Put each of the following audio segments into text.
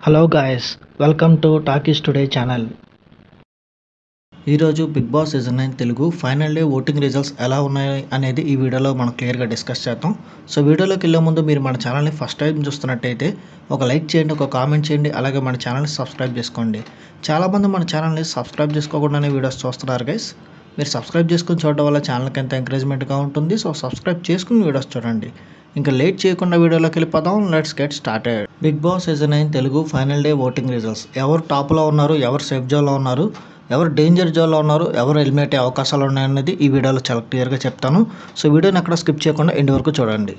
Hello guys, welcome to Talkies Today channel. ఈరోజు Bigg Boss season 9 Telugu final day voting results ఎలా ఉన్నాయి అనేది ఈ వీడియోలో మనం క్లియర్గా డిస్కస్ చేద్దాం. సో వీడియోలోకి వెళ్ళే ముందు మీరు మన ఛానల్ని ఫస్ట్ టైం చూస్తున్నట్టయితే ఒక లైక్ చేయండి, ఒక కామెంట్ చేయండి, అలాగే మన ఛానల్ని సబ్స్క్రైబ్ చేసుకోండి. చాలామంది మన ఛానల్ని సబ్స్క్రైబ్ చేసుకోకుండానే వీడియోస్ చూస్తున్నారు గైస్. మీరు సబ్స్క్రైబ్ చేసుకుని చూడడం వల్ల ఛానల్కి ఎంత ఎంకరేజ్మెంట్గా ఉంటుంది. సో సబ్స్క్రైబ్ చేసుకుని వీడియోస్ చూడండి. ఇంకా లేట్ చేయకుండా వీడియోలోకి వెళ్ళిపోదాం. Let's get started. Big Boss season 9 Telugu final day voting results. ఎవరు టాప్లో ఉన్నారు, ఎవరు సేఫ్ జోన్లో ఉన్నారు, ఎవరు డేంజర్ జోన్లో ఉన్నారు, ఎవరు ఎలిమినేట్ అయ్యే అవకాశాలు ఉన్నాయనేది ఈ వీడియోలో చాలా క్లియర్గా చెప్తాను. సో వీడియోని ఎక్కడ స్కిప్ చేయకుండా ఎండ్ వరకు చూడండి.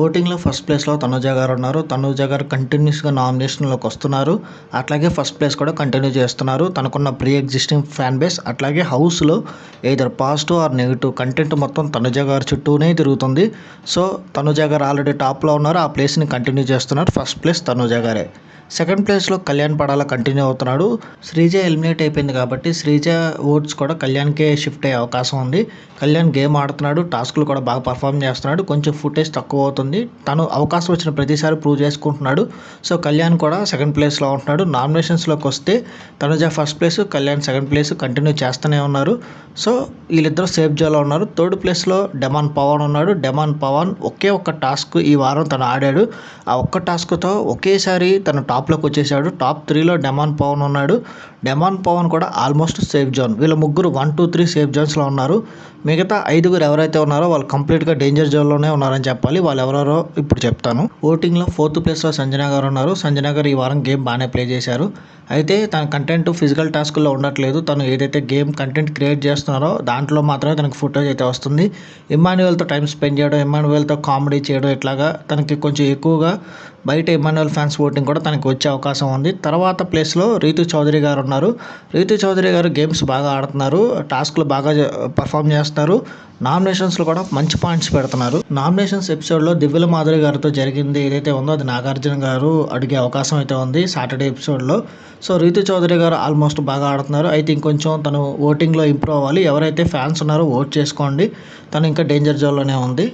ఓటింగ్లో ఫస్ట్ ప్లేస్లో తనుజ గారు ఉన్నారు. తనుజ గారు కంటిన్యూస్గా నామినేషన్లోకి వస్తున్నారు. అట్లాగే ఫస్ట్ ప్లేస్ కూడా కంటిన్యూ చేస్తున్నారు. తనకున్న ప్రీ ఎగ్జిస్టింగ్ ఫ్యాన్ బేస్, అట్లాగే హౌస్లో either positive or negative content మొత్తం తనుజ గారు చుట్టూనే తిరుగుతుంది. సో తనుజ గారు ఆల్రెడీ టాప్లో ఉన్నారు. ఆ ప్లేస్ని కంటిన్యూ చేస్తున్నారు. ఫస్ట్ ప్లేస్ తనుజ గారే. సెకండ్ ప్లేస్లో కళ్యాణ్ పడాల కంటిన్యూ అవుతున్నాడు. శ్రీజ ఎలిమినేట్ అయిపోయింది కాబట్టి శ్రీజ ఓట్స్ కూడా కళ్యాణ్కే షిఫ్ట్ అయ్యే అవకాశం ఉంది. కళ్యాణ్ గేమ్ ఆడుతున్నాడు, టాస్క్లు కూడా బాగా పర్ఫామ్ చేస్తున్నాడు. కొంచెం ఫుటేజ్ తక్కువ అవుతుంది. తను అవకాశం వచ్చిన ప్రతిసారి ప్రూవ్ చేసుకుంటున్నాడు. సో కళ్యాణ్ కూడా సెకండ్ ప్లేస్లో ఉంటున్నాడు. నామినేషన్స్లోకి వస్తే Tanuja first place, Kalyan second place continue చేస్తూనే ఉన్నారు. సో వీళ్ళిద్దరూ సేఫ్ జోన్లో ఉన్నారు. థర్డ్ ప్లేస్లో డెమాన్ పవన్ ఉన్నాడు. డెమాన్ పవన్ ఒకే ఒక్క టాస్క్ ఈ వారం తను ఆడాడు. ఆ ఒక్క టాస్క్తో ఒకేసారి తను టాప్లోకి వచ్చేసాడు. టాప్ 3లో డెమాన్ పవన్ ఉన్నాడు. డెమాన్ పవన్ కూడా ఆల్మోస్ట్ సేఫ్ జోన్. వీళ్ళ ముగ్గురు 1, 2, 3 సేఫ్ జోన్స్లో ఉన్నారు. మిగతా 5గురు ఎవరైతే ఉన్నారో వాళ్ళు కంప్లీట్గా డేంజర్ జోన్లోనే ఉన్నారని చెప్పాలి. వాళ్ళు ఎవరెవరో ఇప్పుడు చెప్తాను. ఓటింగ్లో 4th ప్లేస్లో సంజన గారు ఉన్నారు. సంజన గారు ఈ వారం గేమ్ బాగానే ప్లే చేశారు. అయితే తన కంటెంట్ ఫిజికల్ టాస్క్లో ఉండట్లేదు. తను ఏదైతే గేమ్ కంటెంట్ క్రియేట్ చేస్తున్నారో దాంట్లో మాత్రమే తనకు ఫుటేజ్ అయితే వస్తుంది. ఇమ్మాన్యుయల్తో టైం స్పెండ్ చేయడం, ఇమ్మాన్యుయల్తో కామెడీ చేయడం, ఇట్లాగా తనకి కొంచెం ఎక్కువగా బయట ఇమ్మాన్యుయల్ ఫ్యాన్స్ ఓటింగ్ కూడా తనకి వచ్చే అవకాశం ఉంది. తర్వాత ప్లేస్లో రీతు చౌదరి గారు ఉన్నారు. రీతు చౌదరి గారు గేమ్స్ బాగా ఆడుతున్నారు, టాస్క్లు బాగా పర్ఫామ్ చేస్తారు, నామినేషన్స్లో కూడా మంచి పాయింట్స్ పెడుతున్నారు. నామినేషన్స్ ఎపిసోడ్లో దివ్యల మాధురి గారితో జరిగింది ఏదైతే ఉందో అది నాగార్జున గారు అడిగే అవకాశం అయితే ఉంది సాటర్డే ఎపిసోడ్లో. సో రీతు చౌదరి గారు ఆల్మోస్ట్ బాగా ఆడుతున్నారు. అయితే ఇంకొంచెం తను ఓటింగ్లో ఇంప్రూవ్ అవ్వాలి. ఎవరైతే ఫ్యాన్స్ ఉన్నారో ఓట్ చేసుకోండి. తను ఇంకా డేంజర్ జోన్లోనే ఉంది.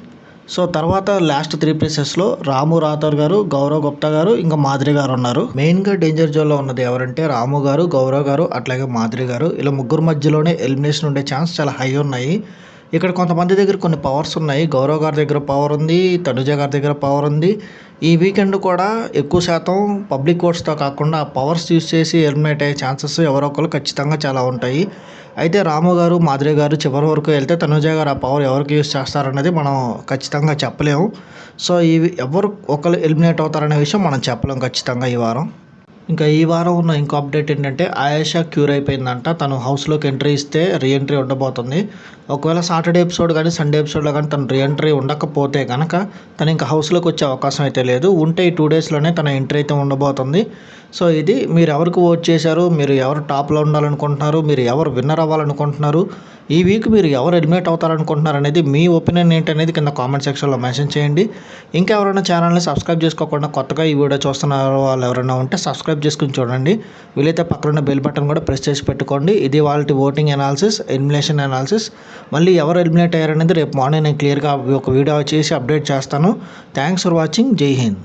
సో తర్వాత లాస్ట్ 3 ప్లేసెస్లో రాము రాథోర్ గారు, గౌరవ్ గుప్తా గారు, ఇంకా మాధురి గారు ఉన్నారు. మెయిన్గా డేంజర్ జోన్లో ఉన్నది ఎవరంటే రాము గారు, గౌరవ్ గారు, అట్లాగే మాధురి గారు. ఇలా ముగ్గురు మధ్యలోనే ఎలిమినేషన్ ఉండే ఛాన్స్ చాలా హై ఉన్నాయి. ఇక్కడ కొంతమంది దగ్గర కొన్ని పవర్స్ ఉన్నాయి. గౌరవ్ గారి దగ్గర పవర్ ఉంది, తనుజ గారి దగ్గర పవర్ ఉంది. ఈ వీకెండ్ కూడా ఎక్కువ శాతం పబ్లిక్ ఓట్స్తో కాకుండా ఆ పవర్స్ యూస్ చేసి ఎలిమినేట్ అయ్యే ఛాన్సెస్ ఎవరో ఒకరు ఖచ్చితంగా చాలా ఉంటాయి. అయితే రాము గారు, మాధురి గారు చివరి వరకు వెళ్తే తనుజ గారు ఆ పవర్ ఎవరికి యూస్ చేస్తారనేది మనం ఖచ్చితంగా చెప్పలేము. సో ఇవి ఎవరు ఒకరు ఎలిమినేట్ అవుతారనే విషయం మనం చెప్పలేము ఖచ్చితంగా ఈ వారం. ఇంకా ఈ వారం ఉన్న ఇంకో అప్డేట్ ఏంటంటే ఆయేషా క్యూర్ అయిపోయిందంట. తను హౌస్లోకి ఎంట్రీ ఇస్తే రీఎంట్రీ ఉండబోతుంది. ఒకవేళ సాటర్డే ఎపిసోడ్ కానీ సండే ఎపిసోడ్లో కానీ తను రీఎంట్రీ ఉండకపోతే కనుక తను ఇంకా హౌస్లోకి వచ్చే అవకాశం అయితే లేదు. ఉంటే ఈ 2 డేస్లోనే తన ఎంట్రీ అయితే ఉండబోతుంది. సో ఇది మీరు ఎవరికి ఓట్ చేశారు, మీరు ఎవరు టాప్లో ఉండాలనుకుంటున్నారు, మీరు ఎవరు విన్నర్ అవ్వాలనుకుంటున్నారు, ఈ వీక్ మీరు ఎవరు ఎలిమినేట్ అవుతారనుకుంటున్నారు అనేది మీ ఒపీనియన్ ఏంటనేది కింద కామెంట్ సెక్షన్లో మెన్షన్ చేయండి. ఇంకా ఎవరైనా ఛానల్ని సబ్స్క్రైబ్ చేసుకోకుండా కొత్తగా ఈ వీడియో చూస్తున్నారు వాళ్ళు ఎవరైనా ఉంటే సబ్స్క్రైబ్ చేసుకుని చూడండి. వీలైతే పక్కన బెల్ బటన్ కూడా ప్రెస్ చేసి పెట్టుకోండి. ఇది వాళ్ళ ఓటింగ్ అనాలిసిస్, ఎలిమినేషన్ అనాలిసిస్. మళ్ళీ ఎవరు ఎలిమినేట్ అయ్యారనేది రేపు మార్నింగ్ నేను క్లియర్గా ఒక వీడియో చేసి అప్డేట్ చేస్తాను. Thanks for watching. జై హింద్.